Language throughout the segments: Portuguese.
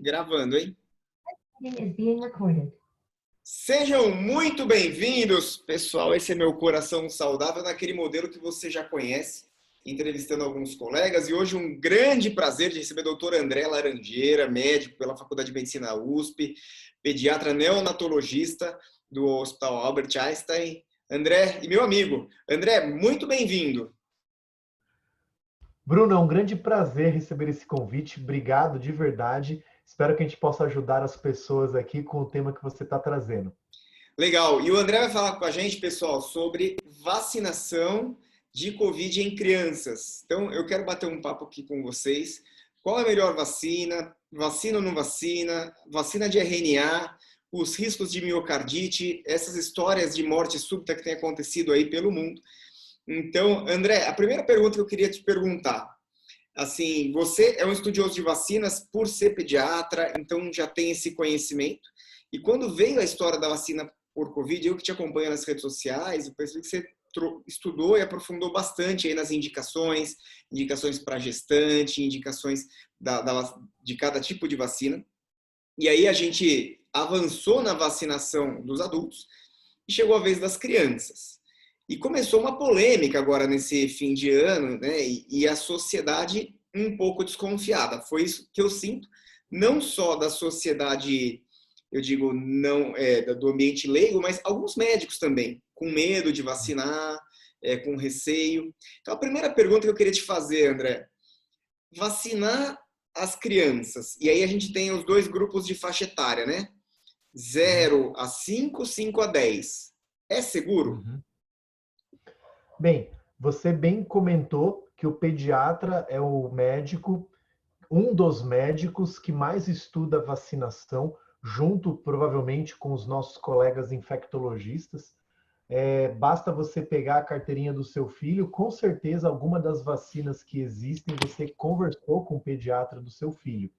Gravando, hein? Is being recorded. Sejam muito bem-vindos, pessoal. Esse é meu Coração Saudável, naquele modelo que você já conhece, entrevistando alguns colegas. E hoje um grande prazer de receber o Dr. André Laranjeira, médico pela Faculdade de Medicina USP, pediatra neonatologista do Hospital Albert Einstein. André, e meu amigo. André, muito bem-vindo. Bruno, é um grande prazer receber esse convite. Obrigado de verdade. Espero que a gente possa ajudar as pessoas aqui com o tema que você está trazendo. Legal. E o André vai falar com a gente, pessoal, sobre vacinação de Covid em crianças. Então, eu quero bater um papo aqui com vocês. Qual é a melhor vacina? Vacina ou não vacina? Vacina de RNA? Os riscos de miocardite? Essas histórias de morte súbita que tem acontecido aí pelo mundo. Então, André, a primeira pergunta que eu queria te perguntar. Assim, você é um estudioso de vacinas por ser pediatra, então já tem esse conhecimento. E quando veio a história da vacina por Covid, eu que te acompanho nas redes sociais, eu percebi que você estudou e aprofundou bastante aí nas indicações para gestante, indicações de cada tipo de vacina. E aí a gente avançou na vacinação dos adultos e chegou a vez das crianças. E começou uma polêmica agora nesse fim de ano, né? E a sociedade um pouco desconfiada. Foi isso que eu sinto, não só da sociedade, eu digo, não do ambiente leigo, mas alguns médicos também, com medo de vacinar, com receio. Então, a primeira pergunta que eu queria te fazer, André, vacinar as crianças, e aí a gente tem os dois grupos de faixa etária, né? 0 a 5, 5 a 10. É seguro? Bem, você bem comentou que o pediatra é o médico, um dos médicos que mais estuda vacinação, junto provavelmente com os nossos colegas infectologistas. Basta você pegar a carteirinha do seu filho, com certeza alguma das vacinas que existem você conversou com o pediatra do seu filho.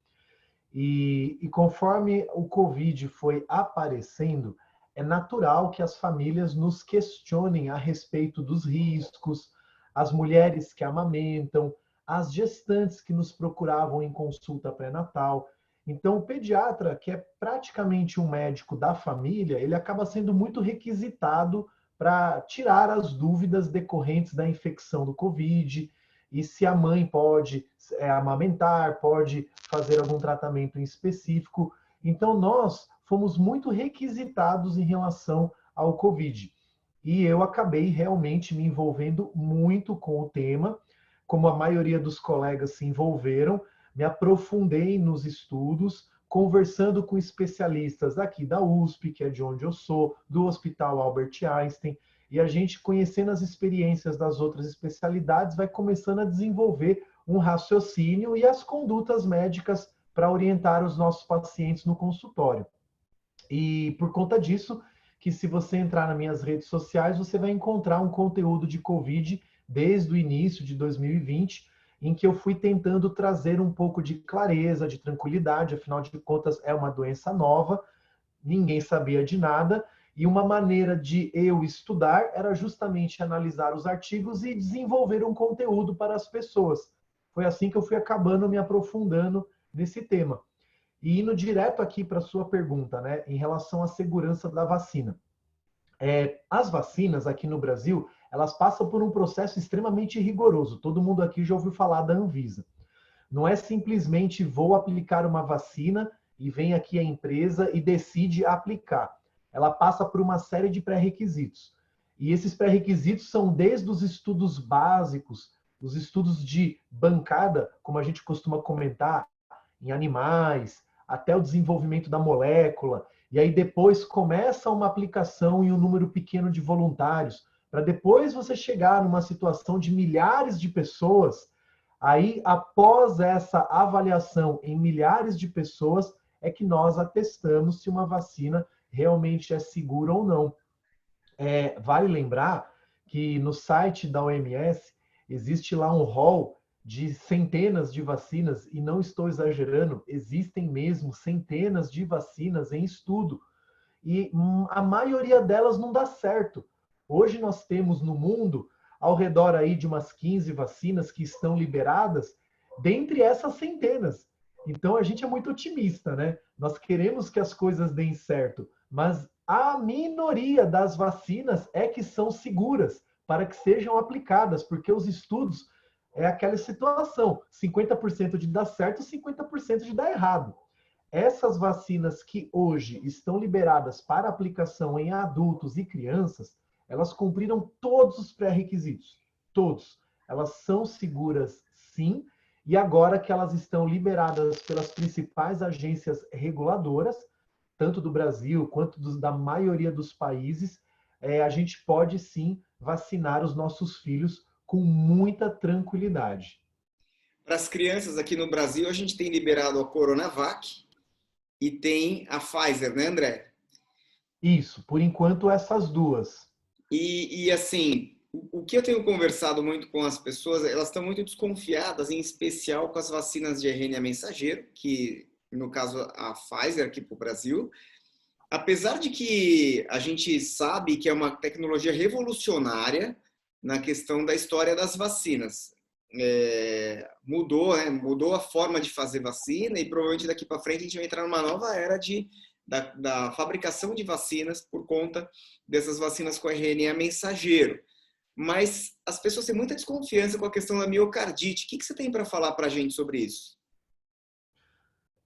E conforme o Covid foi aparecendo, é natural que as famílias nos questionem a respeito dos riscos, as mulheres que amamentam, as gestantes que nos procuravam em consulta pré-natal. Então, o pediatra, que é praticamente um médico da família, ele acaba sendo muito requisitado para tirar as dúvidas decorrentes da infecção do Covid, e se a mãe pode amamentar, pode fazer algum tratamento em específico. Então, nós fomos muito requisitados em relação ao Covid. E eu acabei realmente me envolvendo muito com o tema, como a maioria dos colegas se envolveram, me aprofundei nos estudos, conversando com especialistas aqui da USP, que é de onde eu sou, do Hospital Albert Einstein, e a gente, conhecendo as experiências das outras especialidades, vai começando a desenvolver um raciocínio e as condutas médicas para orientar os nossos pacientes no consultório. E por conta disso, que se você entrar nas minhas redes sociais, você vai encontrar um conteúdo de Covid desde o início de 2020, em que eu fui tentando trazer um pouco de clareza, de tranquilidade, afinal de contas é uma doença nova, ninguém sabia de nada, e uma maneira de eu estudar era justamente analisar os artigos e desenvolver um conteúdo para as pessoas. Foi assim que eu fui acabando me aprofundando nesse tema. E indo direto aqui para a sua pergunta, né, em relação à segurança da vacina. As vacinas aqui no Brasil, elas passam por um processo extremamente rigoroso. Todo mundo aqui já ouviu falar da Anvisa. Não é simplesmente vou aplicar uma vacina e vem aqui a empresa e decide aplicar. Ela passa por uma série de pré-requisitos. E esses pré-requisitos são desde os estudos básicos, os estudos de bancada, como a gente costuma comentar, em animais, até o desenvolvimento da molécula. E aí depois começa uma aplicação em um número pequeno de voluntários, para depois você chegar numa situação de milhares de pessoas. Aí, após essa avaliação em milhares de pessoas, é que nós atestamos se uma vacina realmente é segura ou não. Vale lembrar que no site da OMS existe lá um rol de centenas de vacinas, e não estou exagerando, existem mesmo centenas de vacinas em estudo. E a maioria delas não dá certo. Hoje nós temos no mundo ao redor aí de umas 15 vacinas que estão liberadas, dentre essas centenas. Então a gente é muito otimista, né? Nós queremos que as coisas deem certo, mas a minoria das vacinas é que são seguras para que sejam aplicadas, porque os estudos é aquela situação, 50% de dar certo, 50% de dar errado. Essas vacinas que hoje estão liberadas para aplicação em adultos e crianças, elas cumpriram todos os pré-requisitos, todos. Elas são seguras, sim, e agora que elas estão liberadas pelas principais agências reguladoras, tanto do Brasil quanto da maioria dos países, a gente pode sim vacinar os nossos filhos com muita tranquilidade. Para as crianças aqui no Brasil, a gente tem liberado a Coronavac e tem a Pfizer, né, André? Isso, por enquanto, essas duas. Assim, o que eu tenho conversado muito com as pessoas, elas estão muito desconfiadas, em especial com as vacinas de RNA mensageiro, que no caso a Pfizer aqui para o Brasil. Apesar de que a gente sabe que é uma tecnologia revolucionária na questão da história das vacinas. Mudou, né? Mudou a forma de fazer vacina e provavelmente daqui para frente a gente vai entrar numa nova era da fabricação de vacinas por conta dessas vacinas com RNA mensageiro. Mas as pessoas têm muita desconfiança com a questão da miocardite. O que você tem para falar para a gente sobre isso?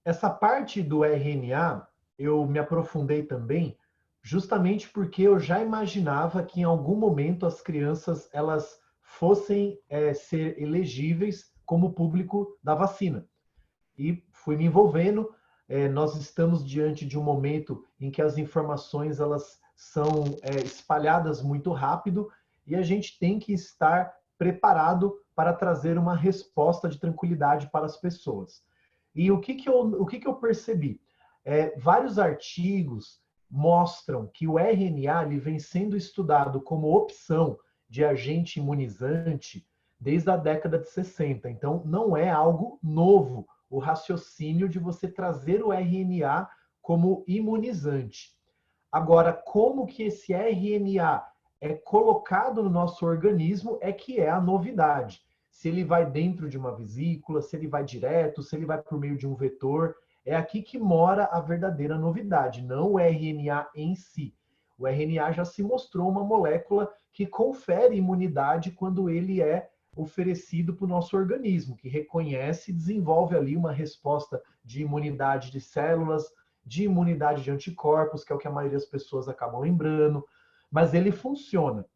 Essa parte do RNA, eu me aprofundei também, justamente porque eu já imaginava que em algum momento as crianças elas fossem ser elegíveis como público da vacina. E fui me envolvendo. Nós estamos diante de um momento em que as informações elas são espalhadas muito rápido e a gente tem que estar preparado para trazer uma resposta de tranquilidade para as pessoas. E o que eu percebi? Vários artigos mostram que o RNA ele vem sendo estudado como opção de agente imunizante desde a década de 60. Então, não é algo novo o raciocínio de você trazer o RNA como imunizante. Agora, como que esse RNA é colocado no nosso organismo é que é a novidade. Se ele vai dentro de uma vesícula, se ele vai direto, se ele vai por meio de um vetor, é aqui que mora a verdadeira novidade, não o RNA em si. O RNA já se mostrou uma molécula que confere imunidade quando ele é oferecido para o nosso organismo, que reconhece e desenvolve ali uma resposta de imunidade de células, de imunidade de anticorpos, que é o que a maioria das pessoas acabam lembrando, mas ele funciona.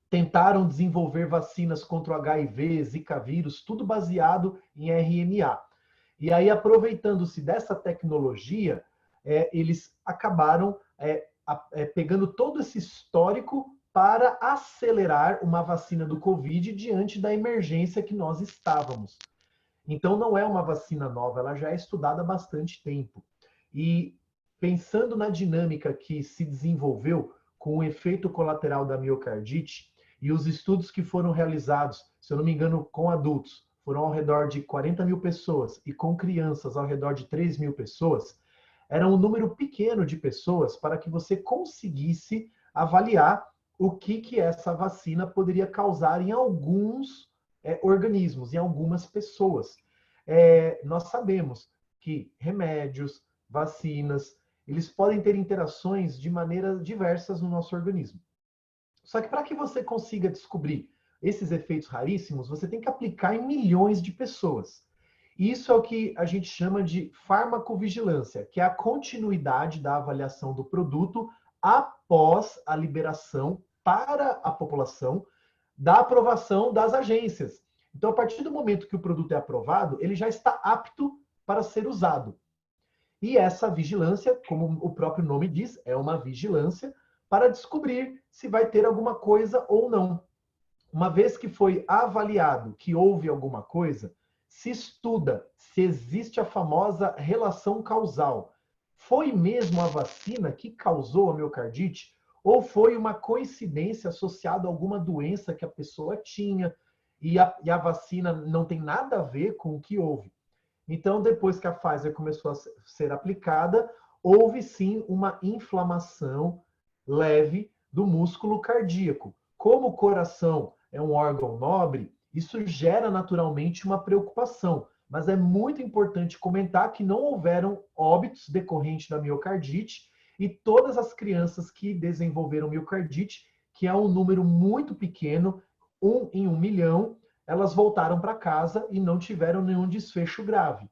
Tentaram desenvolver vacinas contra o HIV, Zika vírus, tudo baseado em RNA. E aí, aproveitando-se dessa tecnologia, eles acabaram pegando todo esse histórico para acelerar uma vacina do Covid diante da emergência que nós estávamos. Então, não é uma vacina nova, ela já é estudada há bastante tempo. E pensando na dinâmica que se desenvolveu com o efeito colateral da miocardite e os estudos que foram realizados, se eu não me engano, com adultos, foram ao redor de 40 mil pessoas e com crianças ao redor de 3 mil pessoas, era um número pequeno de pessoas para que você conseguisse avaliar o que essa vacina poderia causar em alguns organismos, em algumas pessoas. Nós sabemos que remédios, vacinas, eles podem ter interações de maneiras diversas no nosso organismo. Só que para que você consiga descobrir esses efeitos raríssimos, você tem que aplicar em milhões de pessoas. Isso é o que a gente chama de farmacovigilância, que é a continuidade da avaliação do produto após a liberação para a população da aprovação das agências. Então, a partir do momento que o produto é aprovado, ele já está apto para ser usado. E essa vigilância, como o próprio nome diz, é uma vigilância para descobrir se vai ter alguma coisa ou não. Uma vez que foi avaliado que houve alguma coisa, se estuda se existe a famosa relação causal. Foi mesmo a vacina que causou a miocardite? Ou foi uma coincidência associada a alguma doença que a pessoa tinha e a vacina não tem nada a ver com o que houve? Então, depois que a Pfizer começou a ser aplicada, houve sim uma inflamação leve do músculo cardíaco. Como o coração é um órgão nobre, isso gera naturalmente uma preocupação. mas é muito importante comentar que não houveram óbitos decorrentes da miocardite e todas as crianças que desenvolveram miocardite, que é um número muito pequeno, 1 em 1 milhão, elas voltaram para casa e não tiveram nenhum desfecho grave.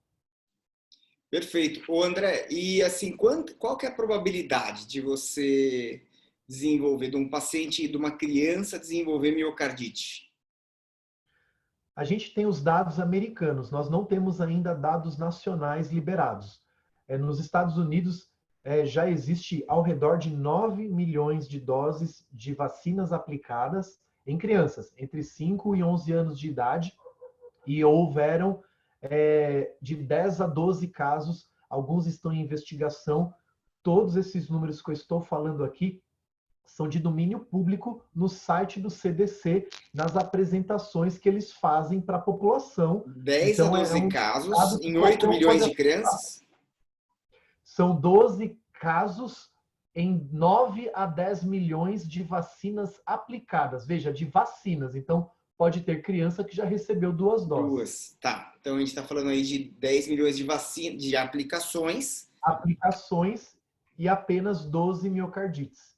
Perfeito. Ô André, e assim, qual que é a probabilidade de você desenvolver, de um paciente, de uma criança desenvolver miocardite? A gente tem os dados americanos, nós não temos ainda dados nacionais liberados. Nos Estados Unidos, já existe ao redor de 9 milhões de doses de vacinas aplicadas em crianças, entre 5 e 11 anos de idade, e houveram de 10 a 12 casos, alguns estão em investigação. Todos esses números que eu estou falando aqui são de domínio público no site do CDC, nas apresentações que eles fazem para a população. 10 a Então, 12 um casos dado que em 8 qualquer um milhões pode de acessar. crianças? São 12 casos em 9 a 10 milhões de vacinas aplicadas. Veja, de vacinas. Então, pode ter criança que já recebeu 2 doses. Duas. Tá. Então a gente está falando aí de 10 milhões de vacinas, de aplicações. Aplicações e apenas 12 miocardites.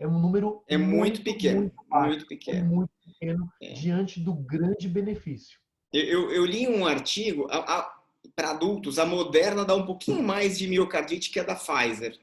É um número É muito muito, pequeno. muito baixo. Muito É pequeno. muito pequeno É. diante do grande benefício. Eu li um artigo, para adultos, a Moderna dá um pouquinho mais de miocardite que a da Pfizer.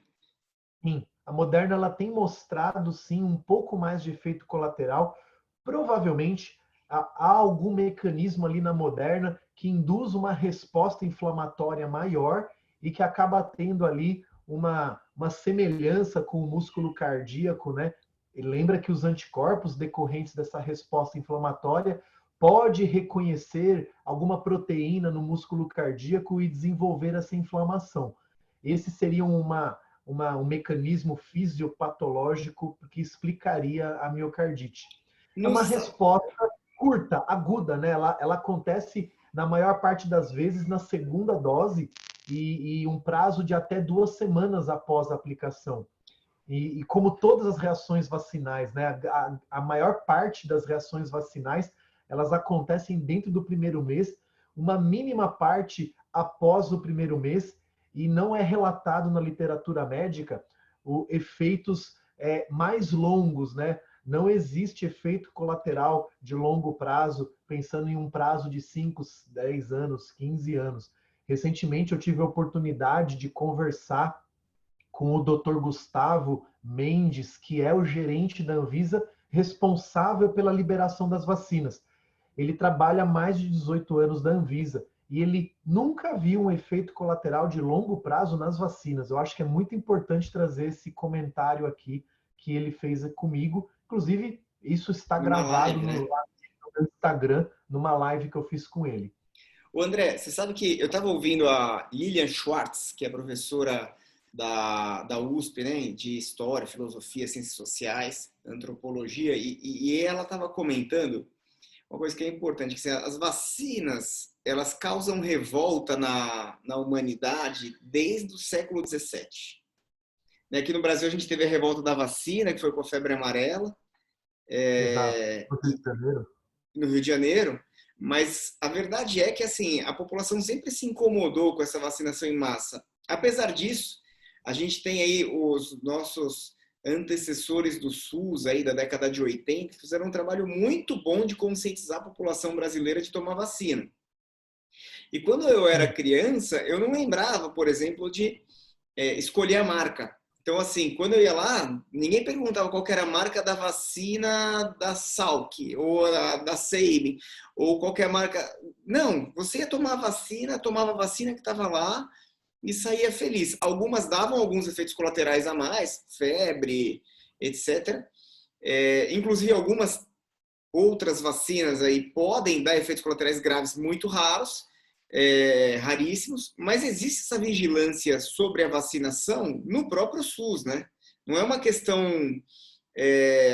Sim, a Moderna ela tem mostrado sim um pouco mais de efeito colateral. Provavelmente há algum mecanismo ali na Moderna que induz uma resposta inflamatória maior e que acaba tendo ali uma semelhança com o músculo cardíaco, né? E lembra que os anticorpos decorrentes dessa resposta inflamatória pode reconhecer alguma proteína no músculo cardíaco e desenvolver essa inflamação. Esse seria um mecanismo fisiopatológico que explicaria a miocardite. É uma Nos, resposta curta, aguda, né? Ela acontece, na maior parte das vezes, na segunda dose e um prazo de até 2 semanas após a aplicação. E como todas as reações vacinais, né? A maior parte das reações vacinais, elas acontecem dentro do primeiro mês, uma mínima parte após o primeiro mês, e não é relatado na literatura médica efeitos mais longos, né? Não existe efeito colateral de longo prazo, pensando em um prazo de 5, 10 anos, 15 anos. Recentemente eu tive a oportunidade de conversar com o Dr. Gustavo Mendes, que é o gerente da Anvisa, responsável pela liberação das vacinas. Ele trabalha há mais de 18 anos da Anvisa e ele nunca viu um efeito colateral de longo prazo nas vacinas. Eu acho que é muito importante trazer esse comentário aqui que ele fez comigo. Inclusive, isso está numa gravado live, né? no meu Instagram, numa live que eu fiz com ele. O André, você sabe que eu estava ouvindo a Lilian Schwartz, que é professora da USP, né, de História, Filosofia, Ciências Sociais, Antropologia, e ela estava comentando uma coisa que é importante, que assim, as vacinas, elas causam revolta na humanidade desde o século XVII. Aqui no Brasil a gente teve a revolta da vacina, que foi com a febre amarela, Exato. No Rio e de Janeiro. no Rio de Janeiro, mas a verdade é que assim, a população sempre se incomodou com essa vacinação em massa. Apesar disso, a gente tem aí os nossos antecessores do SUS aí da década de 80 que fizeram um trabalho muito bom de conscientizar a população brasileira de tomar vacina. E quando eu era Sim. criança, eu não lembrava, por exemplo, de escolher a marca. Então, assim, quando eu ia lá, ninguém perguntava qual que era a marca da vacina da Salk, ou da Sabin, ou qualquer marca. Não, você ia tomar a vacina, tomava a vacina que estava lá e saía feliz. Algumas davam alguns efeitos colaterais a mais, febre, etc. Inclusive, algumas outras vacinas aí podem dar efeitos colaterais graves muito raros, raríssimos, mas existe essa vigilância sobre a vacinação no próprio SUS, né? Não é uma questão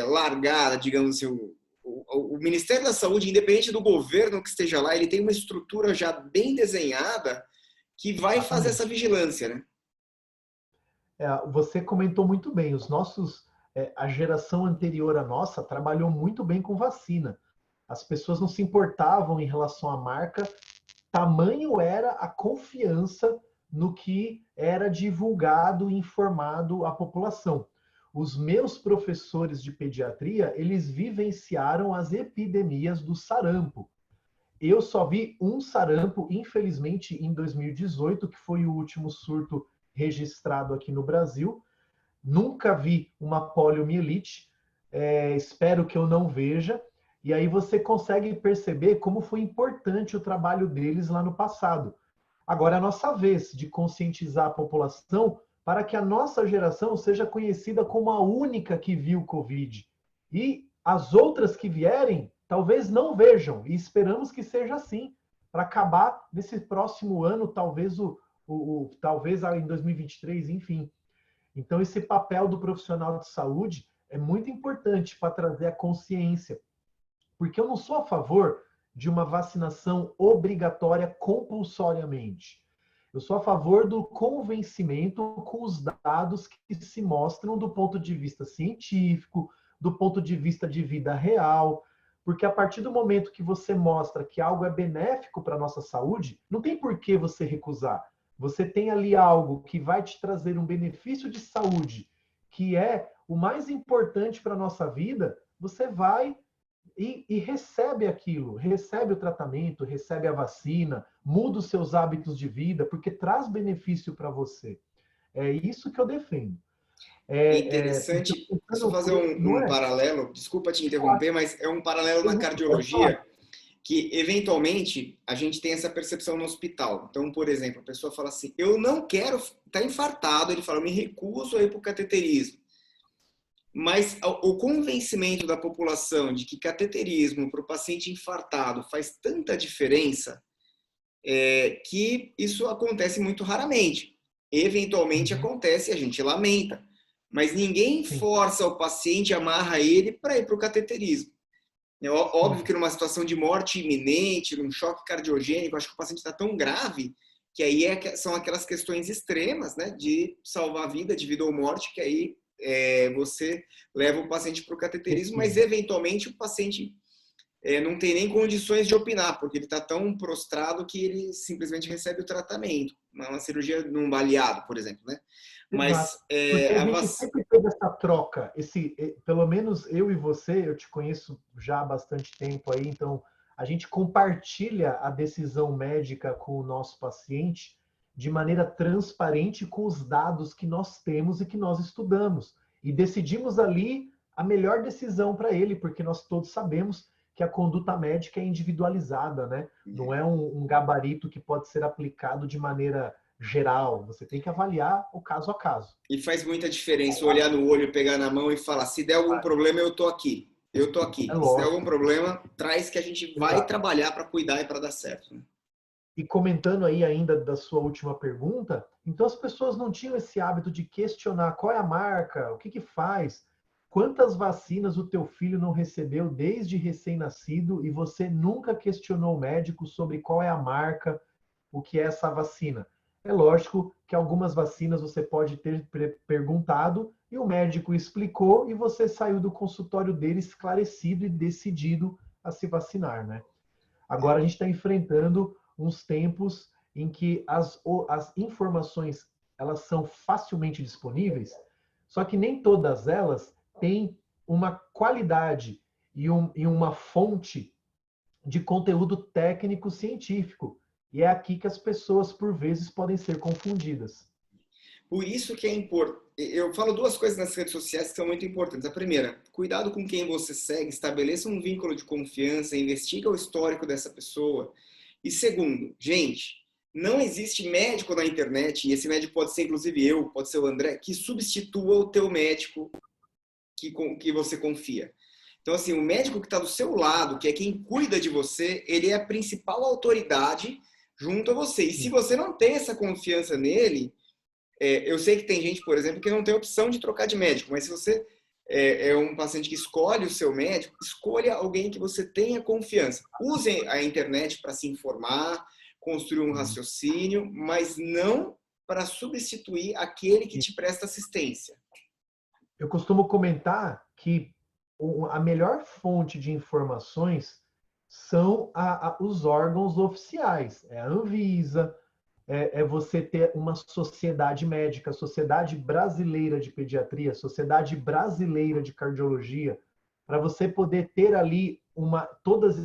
largada, digamos assim. O Ministério da Saúde, independente do governo que esteja lá, ele tem uma estrutura já bem desenhada que vai fazer essa vigilância, né? Você comentou muito bem, a geração anterior à nossa trabalhou muito bem com vacina. As pessoas não se importavam em relação à marca, tamanho era a confiança no que era divulgado e informado à população. Os meus professores de pediatria, eles vivenciaram as epidemias do sarampo. Eu só vi um sarampo, infelizmente, em 2018, que foi o último surto registrado aqui no Brasil. Nunca vi uma poliomielite, espero que eu não veja. E aí você consegue perceber como foi importante o trabalho deles lá no passado. Agora é a nossa vez de conscientizar a população para que a nossa geração seja conhecida como a única que viu Covid. E as outras que vierem, talvez não vejam. E esperamos que seja assim, para acabar nesse próximo ano, talvez talvez em 2023, enfim. Então, esse papel do profissional de saúde é muito importante para trazer a consciência. Porque eu não sou a favor de uma vacinação obrigatória compulsoriamente. Eu sou a favor do convencimento com os dados que se mostram do ponto de vista científico, do ponto de vista de vida real, porque a partir do momento que você mostra que algo é benéfico para a nossa saúde, não tem por que você recusar. Você tem ali algo que vai te trazer um benefício de saúde, que é o mais importante para a nossa vida, você vai e recebe aquilo, recebe o tratamento, recebe a vacina, muda os seus hábitos de vida, porque traz benefício para você. É isso que eu defendo. É interessante, só fazer um paralelo, desculpa te interromper, mas é um paralelo na cardiologia, que eventualmente a gente tem essa percepção no hospital. Então, por exemplo, a pessoa fala assim, eu não quero estar infartado, ele fala, eu me recuso a ir para o cateterismo. Mas o convencimento da população de que cateterismo para o paciente infartado faz tanta diferença que isso acontece muito raramente. Eventualmente acontece e a gente lamenta. Mas ninguém força o paciente, amarra ele para ir para o cateterismo. É óbvio que numa situação de morte iminente, num choque cardiogênico, acho que o paciente está tão grave que aí são aquelas questões extremas, né, de salvar vida, de vida ou morte, que aí você leva o paciente para o cateterismo, mas eventualmente o paciente não tem nem condições de opinar, porque ele está tão prostrado que ele simplesmente recebe o tratamento. Uma cirurgia num baleado, por exemplo, né? Mas porque a gente sempre teve essa troca, pelo menos eu e você, eu te conheço já há bastante tempo aí, então a gente compartilha a decisão médica com o nosso paciente de maneira transparente com os dados que nós temos e que nós estudamos. E decidimos ali a melhor decisão para ele, porque nós todos sabemos que a conduta médica é individualizada, né? Não é um gabarito que pode ser aplicado de maneira geral. Você tem que avaliar o caso a caso. E faz muita diferença olhar no olho, pegar na mão e falar, se der algum problema, eu tô aqui. Eu tô aqui. Se der algum problema, traz que a gente vai trabalhar para cuidar e para dar certo. Né? E comentando aí ainda da sua última pergunta, então as pessoas não tinham esse hábito de questionar qual é a marca, o que faz, quantas vacinas o teu filho não recebeu desde recém-nascido e você nunca questionou o médico sobre qual é a marca, o que é essa vacina. É lógico que algumas vacinas você pode ter perguntado e o médico explicou e você saiu do consultório dele esclarecido e decidido a se vacinar, né? Agora a gente está enfrentando uns tempos em que as informações elas são facilmente disponíveis, só que nem todas elas têm uma qualidade e uma fonte de conteúdo técnico científico. E é aqui que as pessoas, por vezes, podem ser confundidas. Por isso que é importante. Eu falo duas coisas nas redes sociais que são muito importantes. A primeira, cuidado com quem você segue, estabeleça um vínculo de confiança, investiga o histórico dessa pessoa. E segundo, gente, não existe médico na internet, e esse médico pode ser inclusive eu, pode ser o André, que substitua o teu médico que você confia. Então, assim, o médico que está do seu lado, que é quem cuida de você, ele é a principal autoridade junto a você. E se você não tem essa confiança nele, eu sei que tem gente, por exemplo, que não tem opção de trocar de médico, mas se você é um paciente que escolhe o seu médico, escolha alguém que você tenha confiança. Use a internet para se informar, construir um raciocínio, mas não para substituir aquele que te presta assistência. Eu costumo comentar que a melhor fonte de informações são os órgãos oficiais. É a Anvisa, é você ter uma sociedade médica, Sociedade Brasileira de Pediatria, Sociedade Brasileira de Cardiologia, para você poder ter ali todas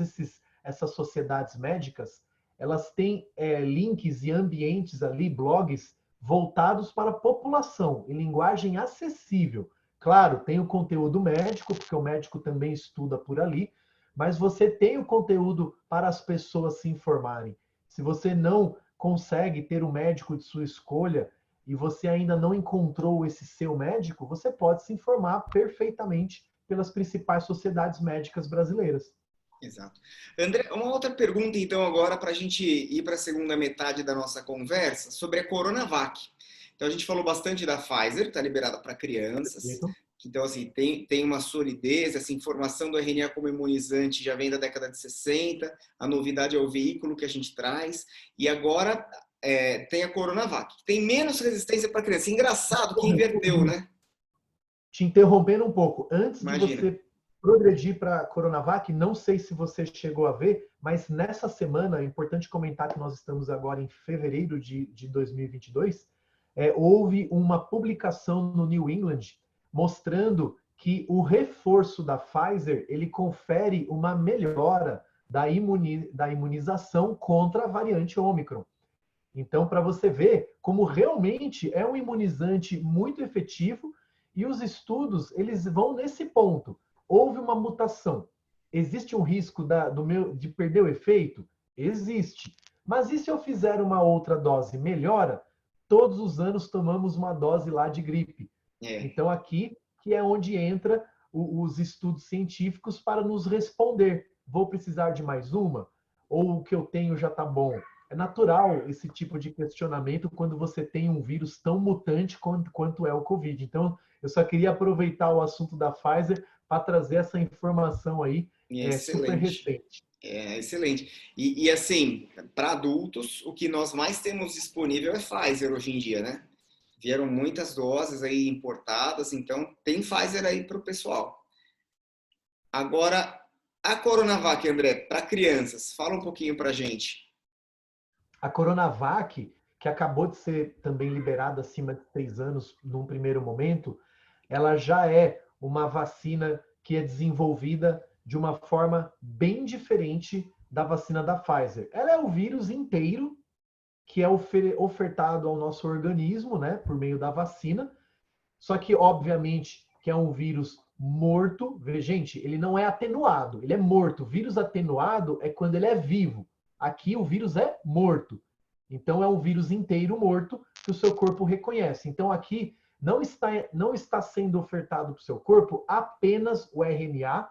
essas sociedades médicas, elas têm links e ambientes ali, blogs, voltados para a população, em linguagem acessível. Claro, tem o conteúdo médico, porque o médico também estuda por ali, mas você tem o conteúdo para as pessoas se informarem. Se você não consegue ter um médico de sua escolha e você ainda não encontrou esse seu médico, você pode se informar perfeitamente pelas principais sociedades médicas brasileiras. Exato. André, uma outra pergunta, então, agora, para a gente ir para a segunda metade da nossa conversa, sobre a Coronavac. Então, a gente falou bastante da Pfizer, está liberada para crianças. Perfeito. Então, assim, tem uma solidez, essa informação do RNA como imunizante já vem da década de 60, a novidade é o veículo que a gente traz, e agora tem a Coronavac, que tem menos resistência para criança. Engraçado que inverteu, né? Te interrompendo um pouco, antes de Imagina. você progredir para a Coronavac, não sei se você chegou a ver, mas nessa semana, é importante comentar que nós estamos agora em fevereiro de 2022, houve uma publicação no New England mostrando que o reforço da Pfizer, ele confere uma melhora da imunização contra a variante Ômicron. Então, para você ver como realmente é um imunizante muito efetivo e os estudos, eles vão nesse ponto. Houve uma mutação. Existe um risco de perder o efeito? Existe. Mas e se eu fizer uma outra dose? Melhora? Todos os anos tomamos uma dose lá de gripe. É. Então, aqui que é onde entra os estudos científicos para nos responder. Vou precisar de mais uma? Ou o que eu tenho já está bom? É natural esse tipo de questionamento quando você tem um vírus tão mutante quanto é o Covid. Então, eu só queria aproveitar o assunto da Pfizer para trazer essa informação aí, É super excelente. recente. É excelente. E assim, para adultos, o que nós mais temos disponível é Pfizer hoje em dia, né? Vieram muitas doses aí importadas, então tem Pfizer aí para o pessoal. Agora, a Coronavac, André, para crianças, fala um pouquinho para a gente. A Coronavac, que acabou de ser também liberada acima de 3 anos num primeiro momento, ela já é uma vacina que é desenvolvida de uma forma bem diferente da vacina da Pfizer. Ela é o vírus inteiro que é ofertado ao nosso organismo, né, por meio da vacina. Só que, obviamente, que é um vírus morto. Gente, ele não é atenuado, ele é morto. O vírus atenuado é quando ele é vivo. Aqui o vírus é morto. Então é um vírus inteiro morto que o seu corpo reconhece. Então aqui não está sendo ofertado para o seu corpo apenas o RNA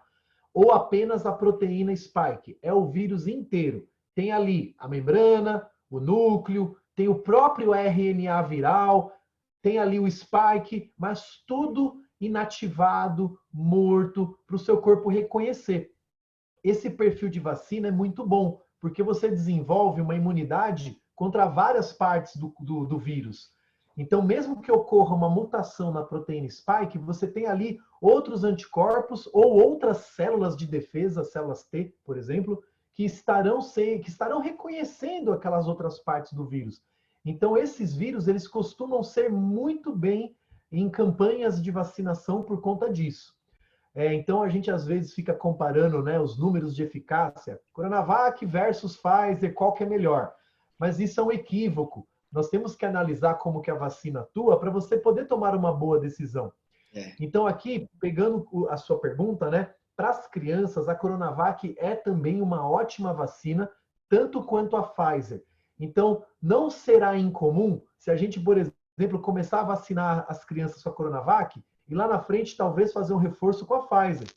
ou apenas a proteína spike. É o vírus inteiro. Tem ali a membrana, o núcleo, tem o próprio RNA viral, tem ali o spike, mas tudo inativado, morto, para o seu corpo reconhecer. Esse perfil de vacina é muito bom, porque você desenvolve uma imunidade contra várias partes do vírus. Então, mesmo que ocorra uma mutação na proteína spike, você tem ali outros anticorpos ou outras células de defesa, células T, por exemplo, que estarão reconhecendo aquelas outras partes do vírus. Então, esses vírus, eles costumam ser muito bem em campanhas de vacinação por conta disso. Então, a gente às vezes fica comparando, né, os números de eficácia, Coronavac versus Pfizer, qual que é melhor? Mas isso é um equívoco. Nós temos que analisar como que a vacina atua para você poder tomar uma boa decisão. É. Então, aqui, pegando a sua pergunta, né, para as crianças, a Coronavac é também uma ótima vacina, tanto quanto a Pfizer. Então, não será incomum se a gente, por exemplo, começar a vacinar as crianças com a Coronavac e lá na frente talvez fazer um reforço com a Pfizer.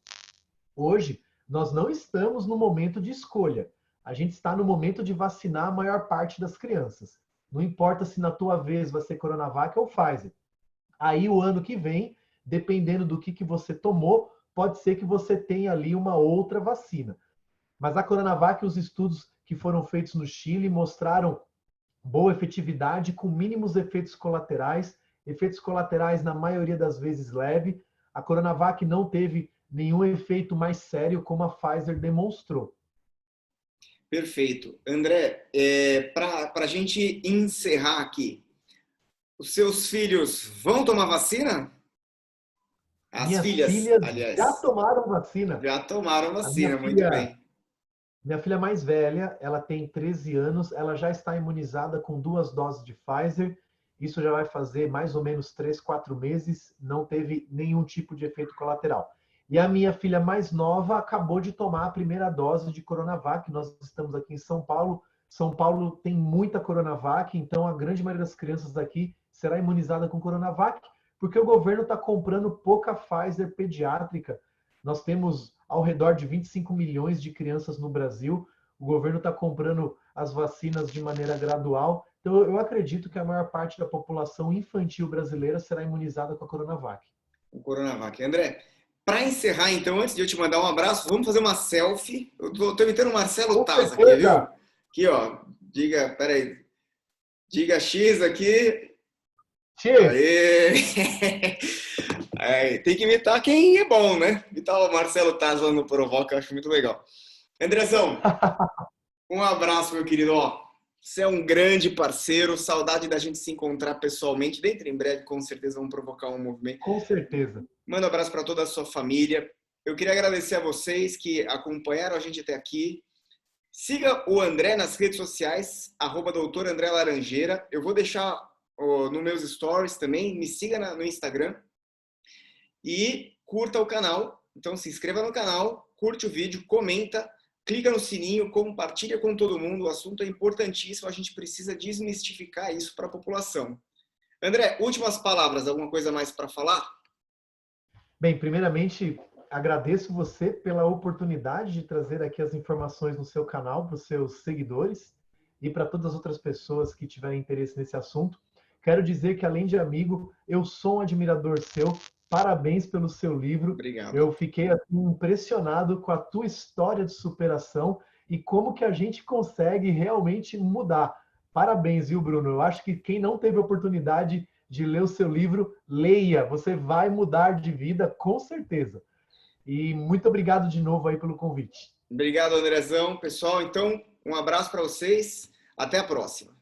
Hoje, nós não estamos no momento de escolha. A gente está no momento de vacinar a maior parte das crianças. Não importa se na tua vez vai ser Coronavac ou Pfizer. Aí o ano que vem, dependendo do que você tomou, pode ser que você tenha ali uma outra vacina. Mas a Coronavac, os estudos que foram feitos no Chile mostraram boa efetividade com mínimos efeitos colaterais na maioria das vezes leve. A Coronavac não teve nenhum efeito mais sério como a Pfizer demonstrou. Perfeito. André, para a gente encerrar aqui, os seus filhos vão tomar vacina? As Minhas filhas, filhas já aliás, tomaram vacina. já tomaram A minha vacina, muito filha, bem. minha filha mais velha, ela tem 13 anos, ela já está imunizada com 2 doses de Pfizer. Isso já vai fazer mais ou menos 3, 4 meses, não teve nenhum tipo de efeito colateral. E a minha filha mais nova acabou de tomar a primeira dose de Coronavac. Nós estamos aqui em São Paulo. São Paulo tem muita Coronavac, então a grande maioria das crianças aqui será imunizada com Coronavac, porque o governo está comprando pouca Pfizer pediátrica. Nós temos ao redor de 25 milhões de crianças no Brasil. O governo está comprando as vacinas de maneira gradual. Então, eu acredito que a maior parte da população infantil brasileira será imunizada com a Coronavac. O Coronavac. André, para encerrar, então, antes de eu te mandar um abraço, vamos fazer uma selfie. Eu tô imitando o Marcelo Com Taz aqui, viu? certeza! Aqui, ó. Diga, peraí. Diga X aqui. Cheers! Aê! Tem que imitar quem é bom, né? Imitar o Marcelo Taz lá no Provoca, eu acho muito legal. Andrezão, um abraço, meu querido. Ó, você é um grande parceiro, saudade da gente se encontrar pessoalmente. Dentro em breve, com certeza, vamos provocar um movimento. Com certeza. Manda um abraço para toda a sua família. Eu queria agradecer a vocês que acompanharam a gente até aqui. Siga o André nas redes sociais, @Dr. André Laranjeira. Eu vou deixar nos meus stories também. Me siga no Instagram. E curta o canal. Então se inscreva no canal, curte o vídeo, comenta, clica no sininho, compartilha com todo mundo. O assunto é importantíssimo, a gente precisa desmistificar isso para a população. André, últimas palavras, alguma coisa mais para falar? Bem, primeiramente, agradeço você pela oportunidade de trazer aqui as informações no seu canal para os seus seguidores e para todas as outras pessoas que tiverem interesse nesse assunto. Quero dizer que, além de amigo, eu sou um admirador seu. Parabéns pelo seu livro. Obrigado. Eu fiquei assim, impressionado com a tua história de superação e como que a gente consegue realmente mudar. Parabéns, viu, Bruno? Eu acho que quem não teve oportunidade de ler o seu livro, leia. Você vai mudar de vida, com certeza. E muito obrigado de novo aí pelo convite. Obrigado, Andrezão. Pessoal, então, um abraço para vocês. Até a próxima.